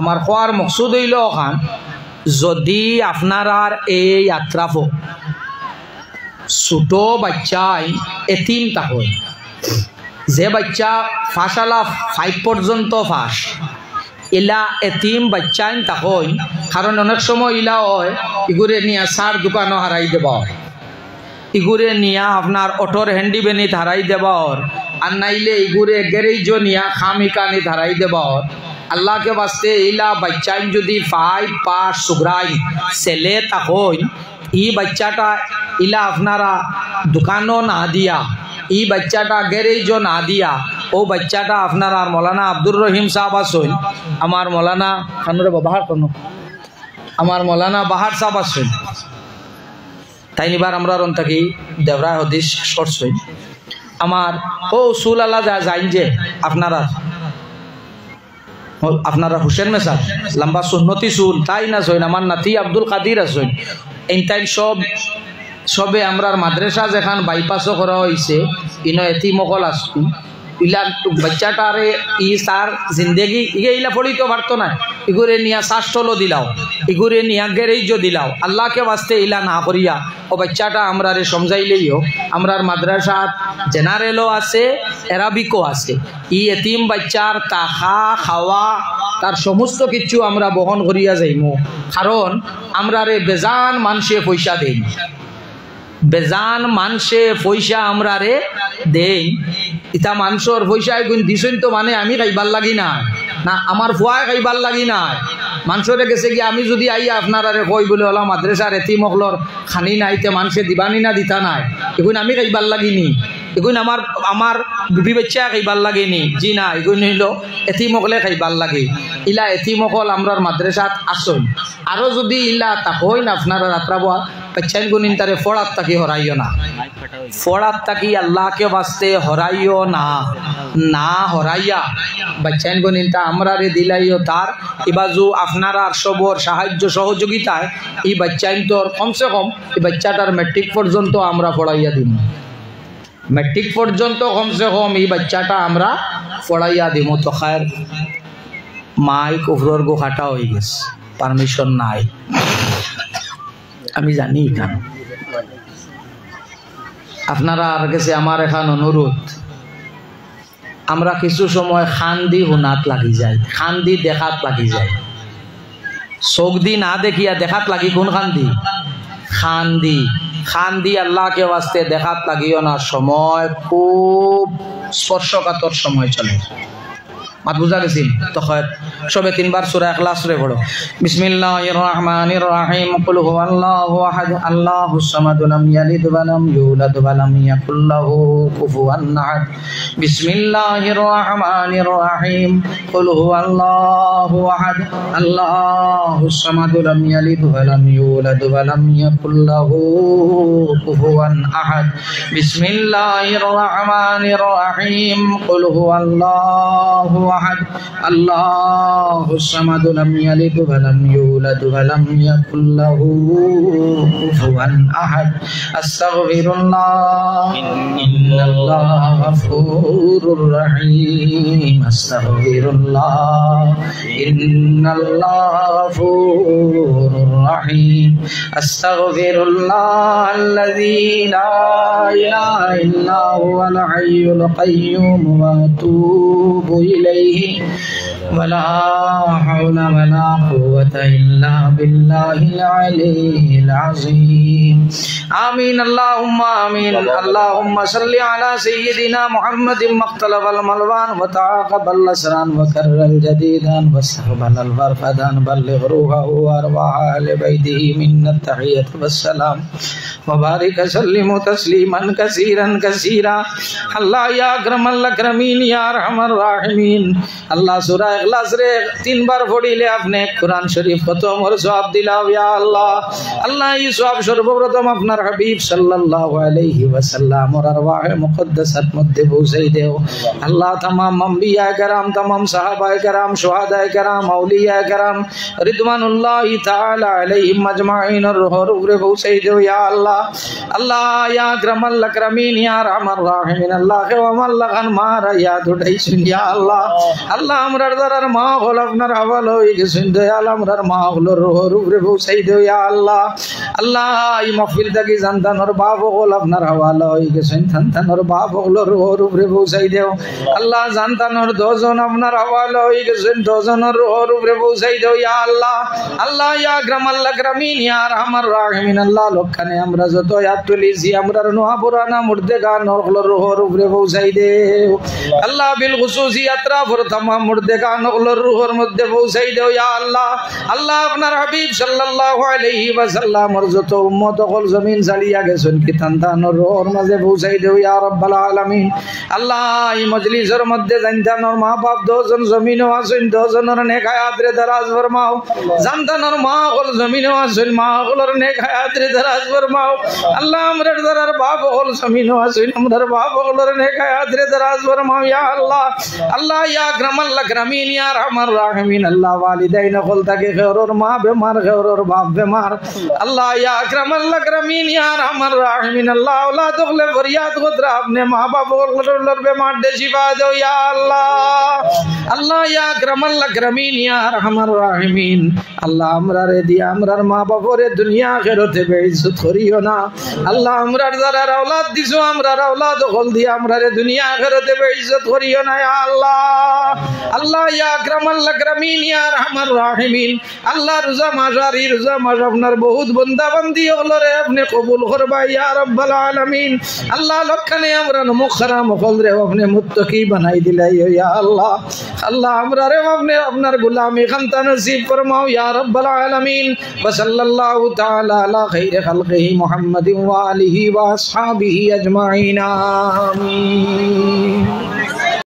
আমার কোয়ার মকসুদ হইল ওখান যদি আপনার এই আত্রাফ ছোট বাচ্চাই এতিম তাহই যে বাচ্চা ফাঁসালা 5 পর্যন্ত ফাঁস ইলা এতিম বাচ্চাইন তাহই কারণ অনেক সময় ইলা হয় ইগুরে নিয়ে সার দোকানও হারাই দেবা ইগুরে নিয়া আপনার অটোর হ্যান্ডিবেনি হারাই দেবার আর নাইলে ইগুরে গ্যারেজ নিয়া খামিকানি হারাই দেবার আল্লাহ के वास्ते इला बच्चा যদি 5 পাস সুগ্রাই ছেলে তাহই এই বাচ্চাটা ইলা আপনারা দোকানও না দিয়া এই বাচ্চাটা গ্যারেজও না দিয়া ও বাচ্চাটা আপনারা মৌলানা আব্দুর রহিম সাহেব আসুন আমার মৌলানা খানুরে বাহার কোনো আমার মৌলানা বাহার সাহেব আসুন তাই নিবার আমরা রন থাকি দেবরায় হদিস করছই আমার ও উসুল আল্লাহ যাইন যে আপনারা হুসেন মেসাদ লম্বা সুন্নতি সুল তাই না সইন আমার নাতি আব্দুল কাদির আসইন এই টাইম সবে আমরার মাদ্রাসা যেখান বাইপাসও করা হয়েছে ইনো এতিমকল আসুন ইলা বাচ্চাটারে ই সার জিন্দেগি ইলা পড়িতে পারতো না ইগুরে নিয়া শাস্টলো দিলাও ইগুরে নিয়া গ্যারেজ দিলাও আল্লাহকে বাস্তে ইলা না করিয়া ও বাচ্চাটা আমরারে সমঝাইলেইও আমরার মাদ্রাসাত জেনারেলও আছে অ্যারাবিকও আছে ই এতিম বাচ্চার তাহা খাওয়া তার সমস্ত কিছু আমরা বহন করিয়া যাইমু কারণ আমরারে বেজান মানুষে পয়সা দেই বেজান মানুষে পয়সা আমরারে দেই ইতা মানুষের পয়সা গুণ দিছেন তো মানে আমি খাইবার লাগি না না আমার ফুয়ায় খাইবার লাগি না মানুষরে গেছে কি আমি যদি আই আপনার আরে কই বলে ওলা মাদ্রাসার এতিমকলর খানি নাইতে মানুষে দিবানি না দিতা নাই এগুন আমি খাইবার লাগিনি এগুন আমার বিবি বাচ্চা খাইবার লাগেনি জি না এগুন হইল এতিমকলে খাইবার লাগে ইলা এতিমকল আমরার মাদ্রাসাত আসুন আরো যদি ইলা তাকই না আপনারা রাত্রাবা বাচ্চাইন গুনিন তারে ফড়াত তাকি হরাইও না ফড়াত তাকি আল্লাহকে বাস্তে হরাইও না না হরাইয়া বাচ্চাইন গুনিন তা আমরারে দিলাইও তার ইবাজু আপনারা সবর সাহায্য সহযোগিতায় এই বাচ্চাইন তোর কমসে কম এই বাচ্চাটার ম্যাট্রিক পর্যন্ত আমরা পড়াইয়া দিব ম্যাট্রিক পর্যন্ত কমসে কম এই বাচ্চাটা আমরা পড়াইয়া দিব তো খায়ের মাইক উফরর গো খাটা হয়ে গেছে পারমিশন নাই আমি জানি কেন আপনারা আর কাছে আমার এখন অনুরোধ আমরা কিছু সময় খান্দি হুনাত লাগি যায় খান্দি দেখাত লাগি যায় চোখ দি না দেখিয়া দেখাত লাগি কোন খান্দি খান্দি খান্দি আল্লাহকে বাস্তে দেখাত লাগিও না সময় খুব স্পর্শকাতর সময় চলে মাত বুঝা গেছিল তো সবে 3 বার সূরা ইখলাস রে পড়ো বিসমিল্লাহির রহমানির রহিম কুল হুয়াল্লাহু আহাদ আল্লাহুস সামাদ লাম ইয়ালিদ ওয়া লাম ইউলাদ ওয়া লাম ইয়াকুল লাহু কুফুয়ান আহাদ বিসমিল্লাহির রহমানির রহিম কুল হুয়াল্লাহু আহাদ আল্লাহুস সামাদ লাম ইয়ালিদ ওয়া লাম ইউলাদ ওয়া লাম ইয়াকুল লাহু কুফুয়ান আহাদ বিসমিল্লাহির রহমানির রহিম কুল হুয়াল্লাহু আহাদ আল্লাহুস সামাদ লাম ইয়ালিদ ওয়া লাম ইউলাদ ওয়া লাম ইয়াকুল লাহু কুফুয়ান আহাদ আস্তাগফিরুল্লাহ ইন্নাল্লাহা গফুরুর রহিম আস্তাগফিরুল্লাহ ইন্নাল্লাহা গফুরুর রহিম আস্তাগফিরুল্লাহ আল্লাযী লা ইলাহা ইল্লা হুয়াল হাইয়ুল কাইয়্যুম ওয়া আতুবু ইলাইহি ولا حول ولا قوة إلا بالله العلي العظيم آمين اللهم آمين اللهم صل على سيدنا محمد مختلف الملوان وتعاقب الأسران وكرر الجديدان واستقبل البرفدان بلغ روحه وأرواح آل بيته منا التحية والسلام وبارك سلم تسليما كثيرا كثيرا الله يا أكرم الأكرمين يا أرحم الراحمين الله سورة इखलास रे 3 बार पढ़िले आपने कुरान शरीफ खत्म और सवाब दिलाओ या अल्लाह अल्लाह ये सवाब सर्वप्रथम अपना हबीब सल्लल्लाहु अलैहि वसल्लम और अरवाह मुक़द्दसत मध्य पहुंचाई दो अल्लाह तमाम अंबिया करम तमाम सहाबा करम शुहदा करम औलिया करम रिदवानुल्लाह तआला अलैहिम अजमाइन আজমাইন রুহর উপরে পৌঁছাই দেও ইয়া আল্লাহ আল্লাহ ইয়া আকরামাল আকরামিন ইয়া আরহামার রাহিমিন আল্লাহ কে আমাল্লাহ খান মারা ইয়া দুটাইছেন ইয়া আল্লাহ আল্লাহ আমরার দ্বারার মা হল আপনার হাওয়ালা হয়ে গেছেন দয়াল আমরার মা হল রুহর উপরে পৌঁছাই দেও ইয়া আল্লাহ আল্লাহ এই মাহফিল থাকি জানতানোর বাপ হল আপনার হাওয়ালা হয়ে গেছেন সন্তানোর বাপ হল রুহর উপরে পৌঁছাই দেও আল্লাহ জানতানোর 10 জন আপনার হাওয়ালা হয়ে গেছেন 10 জনের রুহর উপরে পৌঁছাই দেও ইয়া আল্লাহ আল্লাহ ইয়া আকরামাল আকরামিন ইয়া আরহামার রাহিমিন আল্লাহ লক্ষণে আমরা যত ইয়াদ তুলিছি আমরার নোয়া পুরানা মুর্দেগান হল রুহর উপরে পৌঁছাই দেও আল্লাহ বিল খুসুসি আতরাফর तमाम মুর্দেগান হল রুহর মধ্যে পৌঁছাই দেও ইয়া আল্লাহ আল্লাহ আপনার হাবিব সাল্লাল্লাহু আলাইহি ওয়াসাল্লামের যত উম্মত হল জমিন চালিয়া গেছেন কি তান্তানোর রুহর মাঝে পৌঁছাই দেও ইয়া রাব্বাল আলামিন আল্লাহ এই মজলিসের মধ্যে জানতানোর মা বাপ 10 জন জমিনও আছেন 10 জনের নেক হায়াত রে দারাজ ফরমাও জানতানোর মা হল জমিনও আছেন মা হলর নেক হায়াত রে দারাজ ফরমাও আল্লাহ আমরার দারার বাপ হল জমিনও আছেন আমরার বাপ হলর নেক হায়াত রে দারাজ ফরমাও ইয়া আল্লাহ আল্লাহ ইয়া আকরামাল আকরামিন ইয়া আরহামার রাহিমিন আল্লাহ ওয়ালিদাইন হল তাকে খেরর মা বেমার খেরর বাপ বেমার আল্লাহ ইয়া আকরামাল আকরামিন ইয়া আরহামার রাহিমিন আল্লাহ औलाद হলে ফরিয়াদ কতরা আপনি মা বাপ হলর বেমার দে শিফা দাও ইয়া আল্লাহ আল্লাহ ইয়া আকরামাল আকরামিন ইয়া আরহামার রাহিমিন আল্লাহ আমরারে দিয়া আমরার মা বাপরে দুনিয়া আখিরাতে বেইজ্জত করিও না আল্লাহ আমরার যারা औलाद দিছো আমরার औलाद হল দিয়া আমরারে দুনিয়া আখিরাতে বেইজ্জত করিও না ইয়া আল্লাহ আল্লাহ ইয়া আকরামাল আকরামিন ইয়া আরহামার রাহিমিন আল্লাহ রোজা মাজারি রোজা মাস আপনার বহুত বান্দা বান্দি হলরে আপনি কবুল করবা ইয়া রাব্বাল আলামিন আল্লাহ লক্ষণে আমরা মুখরাম হল রে আপনি মুত্তাকি বানাই দিলাই ইয়া আল্লাহ আল্লাহ আমরারে আপনি আপনার গোলামি খানতা নসিব ফরমাও ইয়া রাব্বাল আলামিন ওয়া সাল্লাল্লাহু তাআলা আলা খাইরি খালকিহি মুহাম্মাদিন ওয়া আলিহি ওয়া আসহাবিহি আজমাইন আমিন।